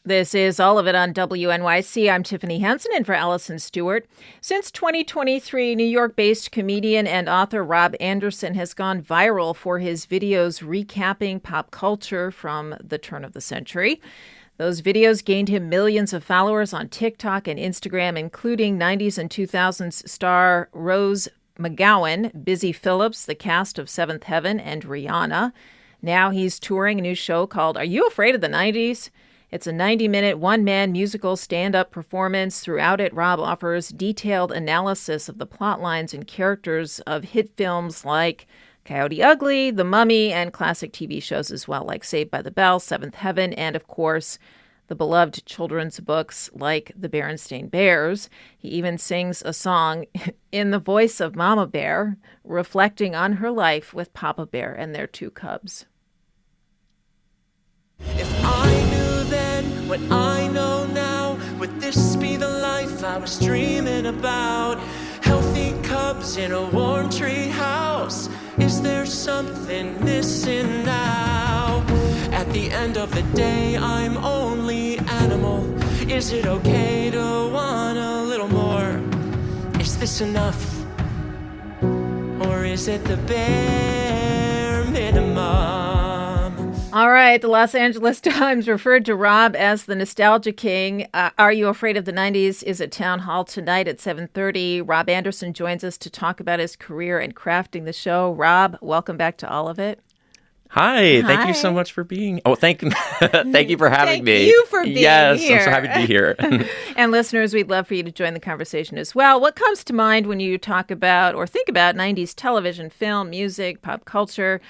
This is All of It on WNYC. I'm Tiffany Hansen in for Allison Stewart. Since 2023, New York-based comedian and author Rob Anderson has gone viral for his videos recapping pop culture from the turn of the century. Those videos gained him millions of followers on TikTok and Instagram, including 90s and 2000s star Rose McGowan, Busy Phillips, the cast of Seventh Heaven, and Rihanna. Now he's touring a new show called Are You Afraid of the 90's? It's a 90-minute, one-man musical stand-up performance. Throughout it, Rob offers detailed analysis of the plot lines and characters of hit films like Coyote Ugly, The Mummy, and classic TV shows as well, like Saved by the Bell, Seventh Heaven, and, of course, the beloved children's books like The Berenstain Bears. He even sings a song in the voice of Mama Bear, reflecting on her life with Papa Bear and their two cubs. If I knew then what I know now, would this be the life I was dreaming about? Healthy cubs in a warm tree house. Is there something missing now? At the end of the day, I'm only animal. Is it okay to want a little more? Is this enough? Or is it the bare minimum? All right, the Los Angeles Times referred to Rob as the Nostalgia King. Are You Afraid of the 90's is at Town Hall tonight at 7:30. Rob Anderson joins us to talk about his career and crafting the show. Rob, welcome back to All of It. Hi, thank you so much for being. Thank you for having me. Thank you for being here. Yes, I'm so happy to be here. And listeners, we'd love for you to join the conversation as well. What comes to mind when you talk about or think about 90s television, film, music, pop culture?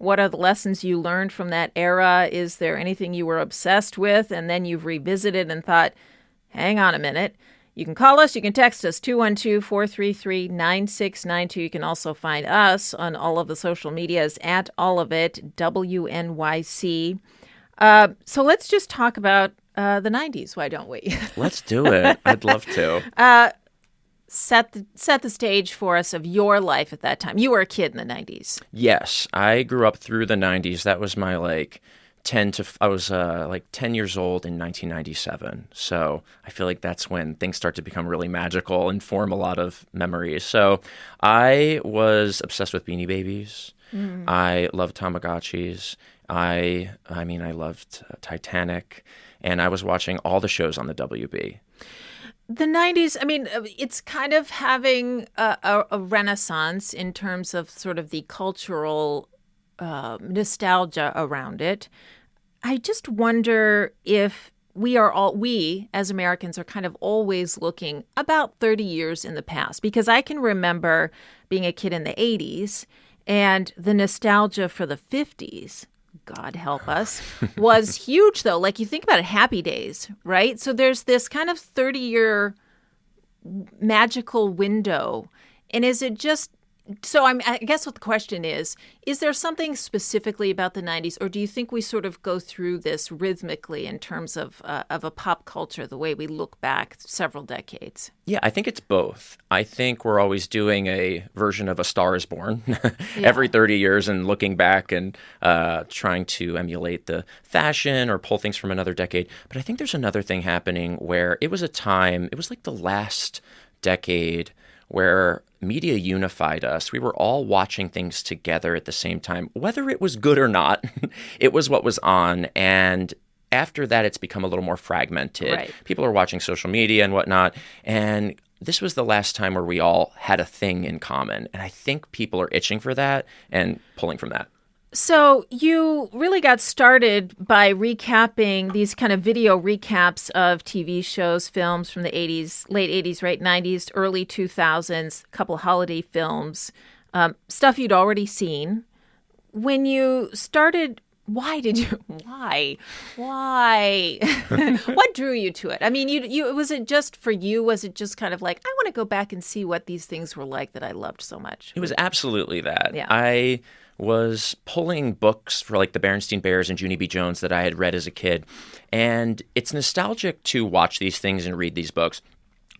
What are the lessons you learned from that era? Is there anything you were obsessed with and then you've revisited and thought, hang on a minute? You can call us. You can text us, 212-433-9692. You can also find us on all of the social medias at All of It, WNYC. So let's just talk about the 90s, why don't we? Let's do it. I'd love to. Set the stage for us of your life at that time. You were a kid in the 90s. Yes, I grew up through the 90s. That was my I was 10 years old in 1997. So I feel like that's when things start to become really magical and form a lot of memories. So I was obsessed with Beanie Babies. I loved Tamagotchis. I loved Titanic. And I was watching all the shows on the WB. The 90s, it's kind of having a renaissance in terms of sort of the cultural nostalgia around it. I just wonder if we as Americans are kind of always looking about 30 years in the past, because I can remember being a kid in the 80s and the nostalgia for the 50s. God help us, was huge, though. Like, you think about it, Happy Days, right? So there's this kind of 30-year magical window. And is it just... So I guess what the question is there something specifically about the 90s, or do you think we sort of go through this rhythmically in terms of a pop culture, the way we look back several decades? Yeah, I think it's both. I think we're always doing a version of A Star is Born every 30 years and looking back and trying to emulate the fashion or pull things from another decade. But I think there's another thing happening where it was like the last decade where media unified us. We were all watching things together at the same time. Whether it was good or not, it was what was on. And after that, it's become a little more fragmented. Right. People are watching social media and whatnot. And this was the last time where we all had a thing in common. And I think people are itching for that and pulling from that. So you really got started by recapping these kind of video recaps of TV shows, films from the 80s, late 80s, right, 90s, early 2000s, a couple holiday films, stuff you'd already seen. When you started, why? What drew you to it? I mean, you was it just for you? Was it just kind of like, I want to go back and see what these things were like that I loved so much? It was absolutely that. Yeah. I was pulling books for like The Berenstain Bears and Junie B. Jones that I had read as a kid. And it's nostalgic to watch these things and read these books.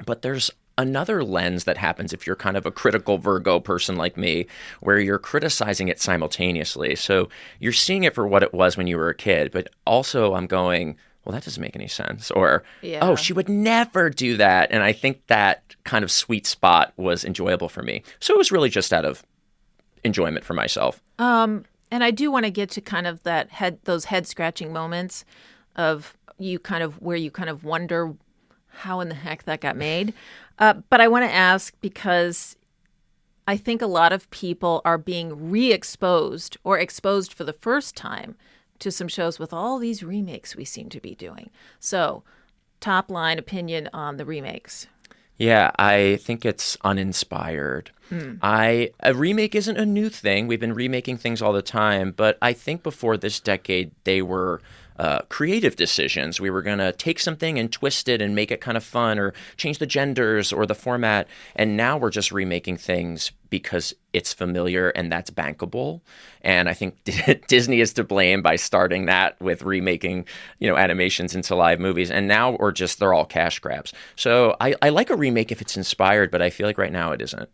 But there's another lens that happens if you're kind of a critical Virgo person like me, where you're criticizing it simultaneously. So you're seeing it for what it was when you were a kid. But also I'm going, well, that doesn't make any sense. Or, Yeah. oh, she would never do that. And I think that kind of sweet spot was enjoyable for me. So it was really just out of enjoyment for myself. And I do want to get to kind of those head scratching moments of where you kind of wonder how in the heck that got made. But I want to ask, because I think a lot of people are being re-exposed or exposed for the first time to some shows with all these remakes we seem to be doing. So, top line opinion on the remakes. Yeah, I think it's uninspired. A remake isn't a new thing. We've been remaking things all the time, but I think before this decade, they were creative decisions. We were going to take something and twist it and make it kind of fun, or change the genders or the format. And now we're just remaking things because it's familiar and that's bankable. And I think Disney is to blame by starting that with remaking, animations into live movies. And now they're all cash grabs. So I like a remake if it's inspired, but I feel like right now it isn't.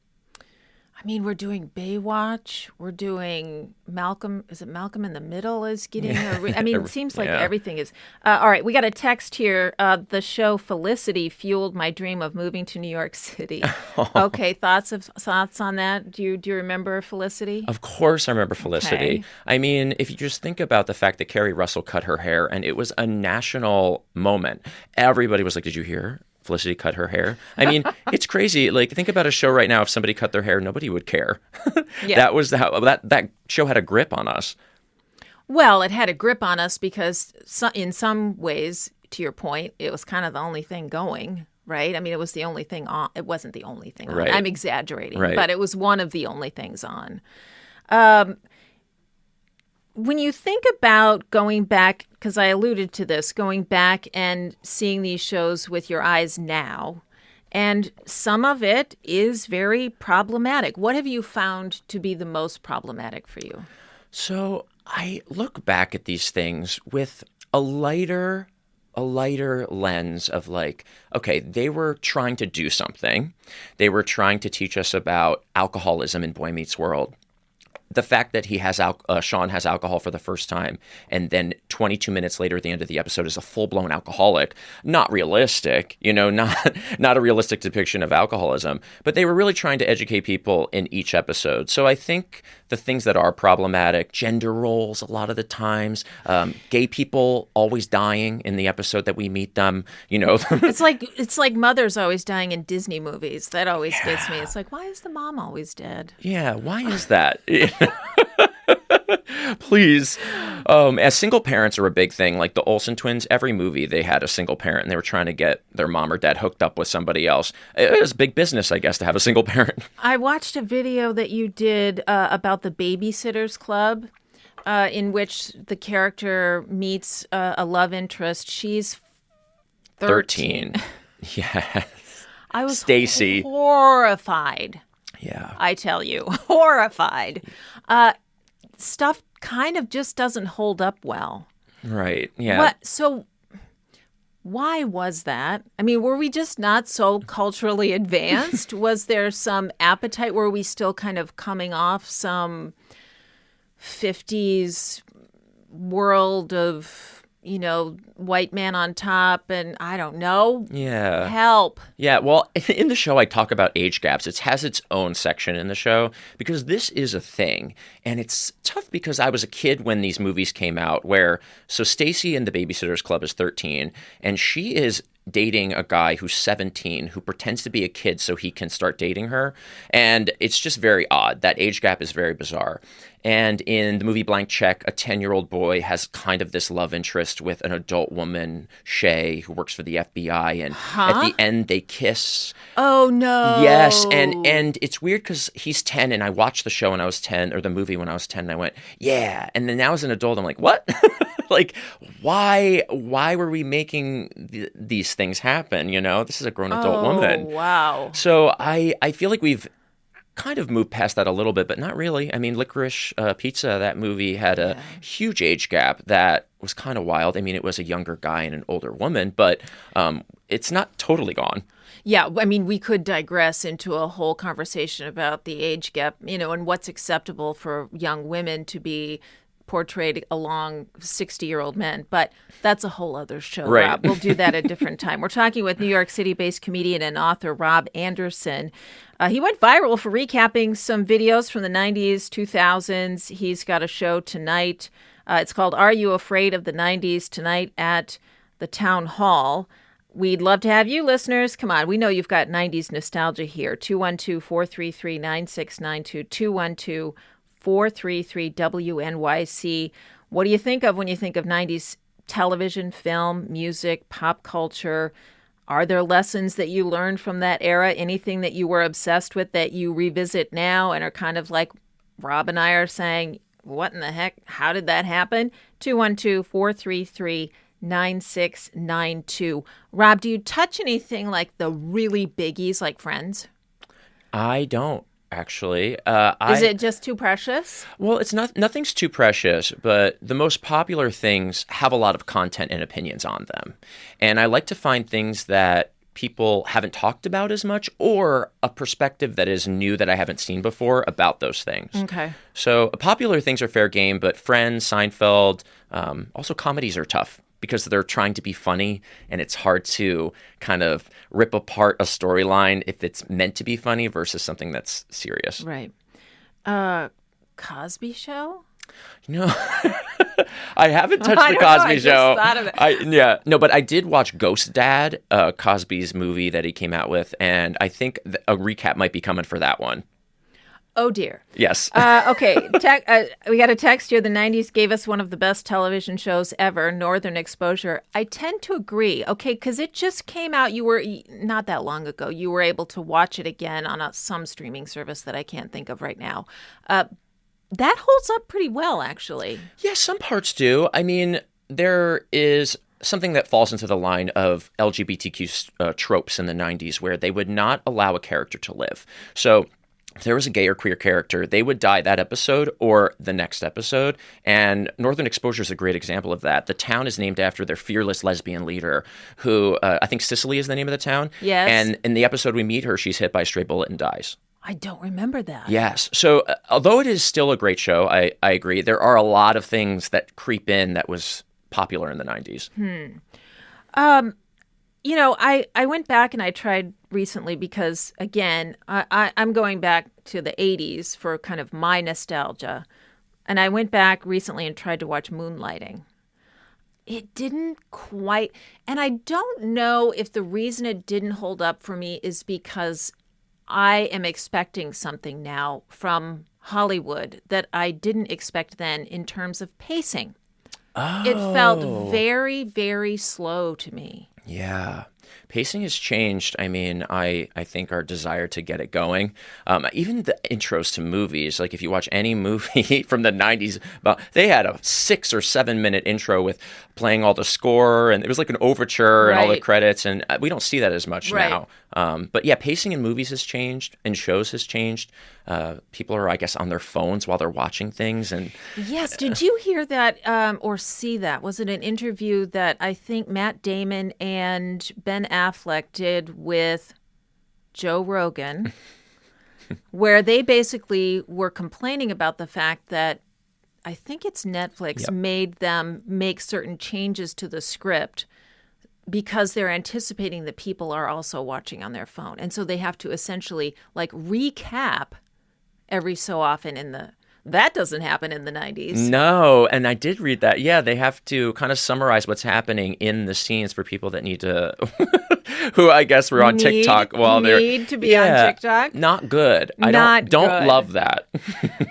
I mean, we're doing Baywatch. We're doing Malcolm. Is it Malcolm in the Middle is getting I mean, it seems like everything is. All right, we got a text here. The show Felicity fueled my dream of moving to New York City. Okay, thoughts on that? Do you remember Felicity? Of course I remember Felicity. Okay. I mean, if you just think about the fact that Kerry Russell cut her hair, and it was a national moment. Everybody was like, did you hear? Felicity cut her hair. I mean, it's crazy. Like, think about a show right now. If somebody cut their hair, nobody would care. Yeah. That was that show had a grip on us. Well, it had a grip on us because in some ways, to your point, it was kind of the only thing going, right? I mean, it was the only thing on. It wasn't the only thing on. Right. I'm exaggerating, right. But it was one of the only things on. When you think about going back, because I alluded to this, going back and seeing these shows with your eyes now, and some of it is very problematic. What have you found to be the most problematic for you? So I look back at these things with a lighter lens of like, okay, they were trying to do something. They were trying to teach us about alcoholism in Boy Meets World. The fact that Sean has alcohol for the first time, and then 22 minutes later at the end of the episode is a full-blown alcoholic, not realistic, not a realistic depiction of alcoholism. But they were really trying to educate people in each episode. So I think the things that are problematic, gender roles a lot of the times, gay people always dying in the episode that we meet them, It's like mothers always dying in Disney movies. That always gets me. It's like, why is the mom always dead? Yeah, why is that? Please. As single parents are a big thing, like the Olsen twins, every movie they had a single parent and they were trying to get their mom or dad hooked up with somebody else. It was big business, I guess, to have a single parent. I watched a video that you did about the Babysitters Club, in which the character meets a love interest. She's 13. Yes. I was Stacy. horrified. Yeah. I tell you, horrified. Stuff kind of just doesn't hold up well. Right. Yeah. So why was that? I mean, were we just not so culturally advanced? Was there some appetite? Were we still kind of coming off some 50s world of, white man on top, and I don't know. Yeah. Help. Yeah, well, in the show, I talk about age gaps. It has its own section in the show because this is a thing. And it's tough because I was a kid when these movies came out so Stacy in the Babysitters Club is 13, and she is dating a guy who's 17 who pretends to be a kid so he can start dating her. And it's just very odd. That age gap is very bizarre. And in the movie Blank Check, a 10-year-old boy has kind of this love interest with an adult woman, Shay, who works for the FBI. And at the end, they kiss. Oh, no. Yes. And it's weird because he's 10, and I watched the show when I was 10, or the movie when I was 10, and I went, yeah. And then now as an adult, I'm like, what? Like, why were we making these things happen? This is a grown adult woman. Wow. So I feel like we've kind of moved past that a little bit, but not really. I mean, Licorice Pizza, that movie had a huge age gap that was kind of wild. I mean, it was a younger guy and an older woman, but it's not totally gone. Yeah, I mean, we could digress into a whole conversation about the age gap, and what's acceptable for young women to be portrayed along 60-year-old men, but that's a whole other show, Right. Rob. We'll do that a different time. We're talking with New York City-based comedian and author Rob Anderson. He went viral for recapping some videos from the 90s, 2000s. He's got a show tonight. It's called Are You Afraid of the 90s? Tonight at the Town Hall. We'd love to have you, listeners. Come on, we know you've got 90s nostalgia here. 212-433-9692, 212-433-WNYC. What do you think of when you think of 90s television, film, music, pop culture? Are there lessons that you learned from that era? Anything that you were obsessed with that you revisit now and are kind of like Rob and I are saying, what in the heck? How did that happen? 212-433-9692. Rob, do you touch anything like the really biggies like Friends? I don't, actually. Is it just too precious? Well, it's nothing's too precious, but the most popular things have a lot of content and opinions on them. And I like to find things that people haven't talked about as much or a perspective that is new that I haven't seen before about those things. Okay. So popular things are fair game, but Friends, Seinfeld, also comedies are tough because they're trying to be funny and it's hard to kind of rip apart a storyline if it's meant to be funny versus something that's serious. Right. Cosby Show? No, I haven't touched I the don't know, Cosby I just Show. thought of it. But I did watch Ghost Dad, Cosby's movie that he came out with, and I think a recap might be coming for that one. Oh, dear. Yes. Okay. We got a text here. The 90s gave us one of the best television shows ever, Northern Exposure. I tend to agree. Okay, because it just came out. You were, not that long ago, you were able to watch it again on some streaming service that I can't think of right now. That holds up pretty well, actually. Yeah, some parts do. I mean, there is something that falls into the line of LGBTQ tropes in the 90s where they would not allow a character to live. So if there was a gay or queer character, they would die that episode or the next episode. And Northern Exposure is a great example of that. The town is named after their fearless lesbian leader, who I think Cicely is the name of the town. Yes. And in the episode we meet her, she's hit by a stray bullet and dies. I don't remember that. Yes. So although it is still a great show, I agree, there are a lot of things that creep in that was popular in the 90s. You know, I went back and I tried recently because, again, I'm going back to the 80s for kind of my nostalgia. And I went back recently and tried to watch Moonlighting. It didn't quite. And I don't know if the reason it didn't hold up for me is because I am expecting something now from Hollywood that I didn't expect then in terms of pacing. Oh. It felt very, very slow to me. Yeah. Pacing has changed. I mean, I think our desire to get it going, even the intros to movies, like if you watch any movie from the 90s, they had a 6 or 7 minute intro with playing all the score, and it was like an overture and all the Right. credits, and we don't see that as much Right. now. But yeah, pacing in movies has changed, and shows has changed. People are, I guess, on their phones while they're watching things, and Yes. Did you hear that or see that? Was it an interview that I think Matt Damon and Ben Affleck did with Joe Rogan, where they basically were complaining about the fact that I think it's Netflix made them make certain changes to the script because they're anticipating that people are also watching on their phone. And so they have to essentially like recap every so often that doesn't happen in the 90s. No, and I did read that. Yeah, they have to kind of summarize what's happening in the scenes for people that need to, who I guess were on TikTok while they're need to be on TikTok. Not good. I Not don't good. love that.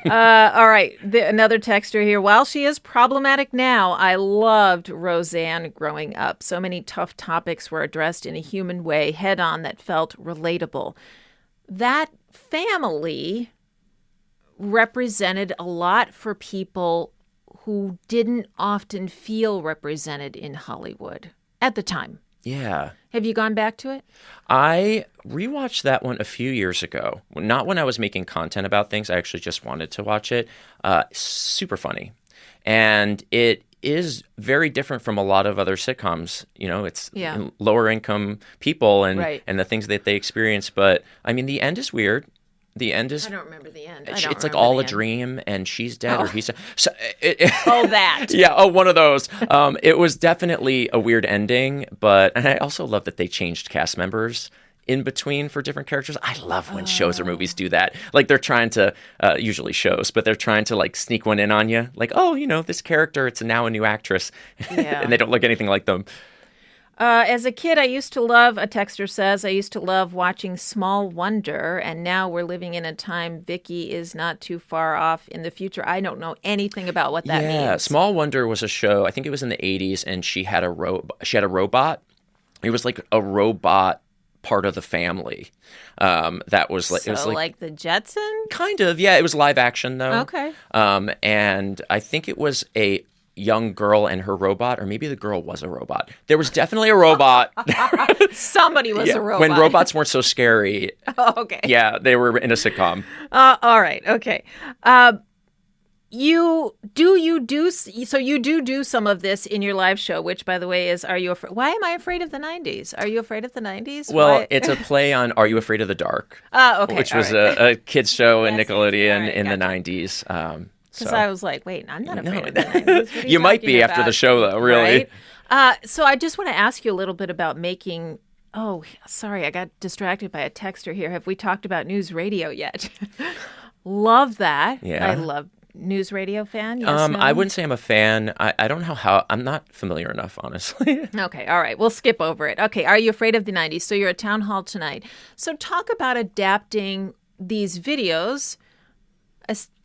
All right, another texter here. While she is problematic now, I loved Roseanne growing up. So many tough topics were addressed in a human way, head on, that felt relatable. That family represented a lot for people who didn't often feel represented in Hollywood at the time. Yeah. Have you gone back to it? I rewatched that one a few years ago. Not when I was making content about things. I actually just wanted to watch it. Super funny. And it is very different from a lot of other sitcoms. You know, it's lower income people and Right. and the things that they experience. But I mean, the end is weird. The end is. I don't remember the end. It's like all a dream, and she's dead or he's dead. So that. Yeah. Oh, one of those. It was definitely a weird ending, and I also love that they changed cast members in between for different characters. I love when shows or movies do that. Like they're trying to, usually shows, but they're trying to like sneak one in on you. Like, oh, this character, it's now a new actress, and they don't look anything like them. As a kid, a texter says, I used to love watching Small Wonder, and now we're living in a time Vicky is not too far off in the future. I don't know anything about what that means. Yeah, Small Wonder was a show, I think it was in the 80s, and she had a robot. It was like a robot part of the family. That was like... So it was like the Jetsons? Kind of, yeah. It was live action, though. Okay. And I think it was a young girl and her robot, or maybe the girl was a robot. There was definitely a robot. Somebody was a robot. When robots weren't so scary. Oh, okay. Yeah, they were in a sitcom. All right. Okay. You do some of this in your live show, which, by the way, is Why am I afraid of the 90s? Are you afraid of the 90s? Well, it's a play on Are You Afraid of the Dark? Okay. Which was a kids show in Nickelodeon in the 90s. Because I was like, wait, I'm not afraid of the 90s. What are you might be about? after the show, though, really. Right? So I just want to ask you a little bit about making... Oh, sorry, I got distracted by a texter here. Have we talked about news radio yet? Love that. Yeah. I love news radio fan. Yes, no? I wouldn't say I'm a fan. I don't know how. I'm not familiar enough, honestly. Okay, all right. We'll skip over it. Okay, Are You Afraid of the 90s? So you're at Town Hall tonight. So talk about adapting these videos.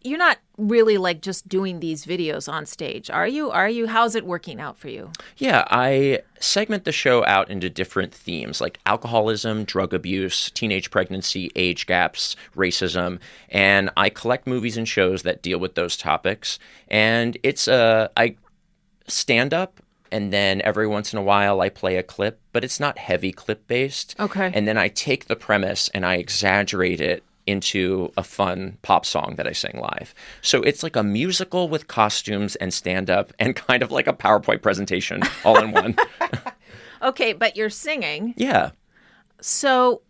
You're not really like just doing these videos on stage, are you? How's it working out for you? Yeah, I segment the show out into different themes like alcoholism, drug abuse, teenage pregnancy, age gaps, racism, and I collect movies and shows that deal with those topics. And I stand up, and then every once in a while I play a clip, but it's not heavy clip based. Okay. And then I take the premise and I exaggerate it into a fun pop song that I sing live. So it's like a musical with costumes and stand-up and kind of like a PowerPoint presentation all in one. Okay, but you're singing. Yeah. So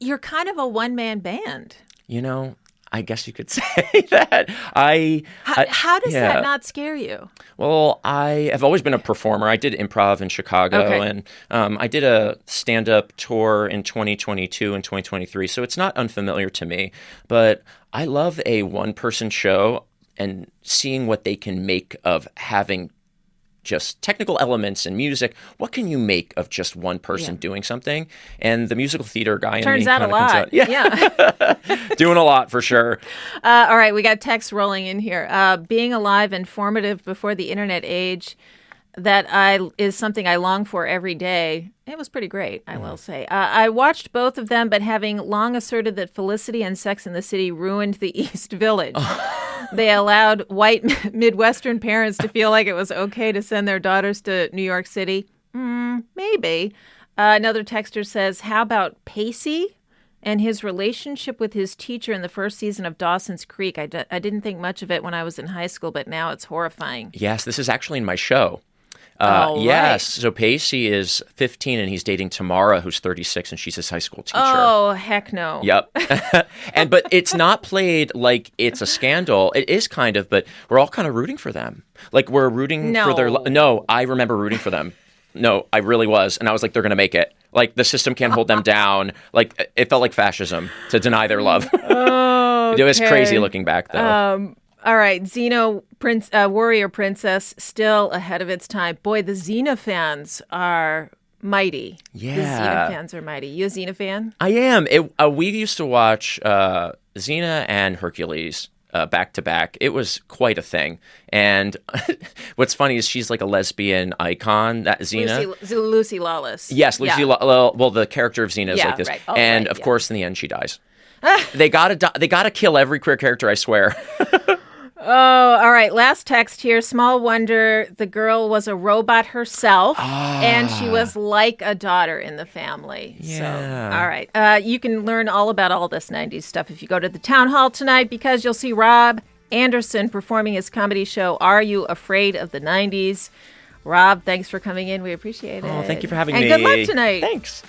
you're kind of a one-man band. I guess you could say that. How does that not scare you? Well, I have always been a performer. I did improv in Chicago, and I did a stand-up tour in 2022 and 2023, so it's not unfamiliar to me. But I love a one-person show and seeing what they can make of having just technical elements and music. What can you make of just one person doing something? And the musical theater guy in me out a lot. Comes out. Yeah. Doing a lot for sure. All right, we got text rolling in here. Being alive and formative before the internet age, is something I long for every day. It was pretty great, I will say. I watched both of them, but having long asserted that Felicity and Sex and the City ruined the East Village. They allowed white Midwestern parents to feel like it was okay to send their daughters to New York City. Maybe. Another texter says, how about Pacey and his relationship with his teacher in the first season of Dawson's Creek? I didn't think much of it when I was in high school, but now it's horrifying. Yes, this is actually in my show. Yes. Right. So Pacey is 15 and he's dating Tamara, who's 36, and she's his high school teacher. Oh, heck no. Yep. But it's not played like it's a scandal. It is kind of, but we're all kind of rooting for them. Like we're rooting for their... No, I remember rooting for them. No, I really was. And I was like, they're going to make it. Like the system can't hold them down. Like it felt like fascism to deny their love. Oh, It was crazy looking back though. All right, Warrior Princess, still ahead of its time. Boy, the Xena fans are mighty. Yeah. The Xena fans are mighty. You a Xena fan? I am. We used to watch Xena and Hercules back to back. It was quite a thing. And what's funny is she's like a lesbian icon, that Xena. Lucy Lawless. Yes, Lucy Well, the character of Xena is like this. Right. And of course, in the end, she dies. They gotta kill every queer character, I swear. Oh, all right. Last text here. Small wonder the girl was a robot herself, and she was like a daughter in the family. Yeah. So, all right. You can learn all about all this 90s stuff if you go to the Town Hall tonight, because you'll see Rob Anderson performing his comedy show, Are You Afraid of the 90s? Rob, thanks for coming in. We appreciate it. Oh, thank you for having me. And good luck tonight. Thanks.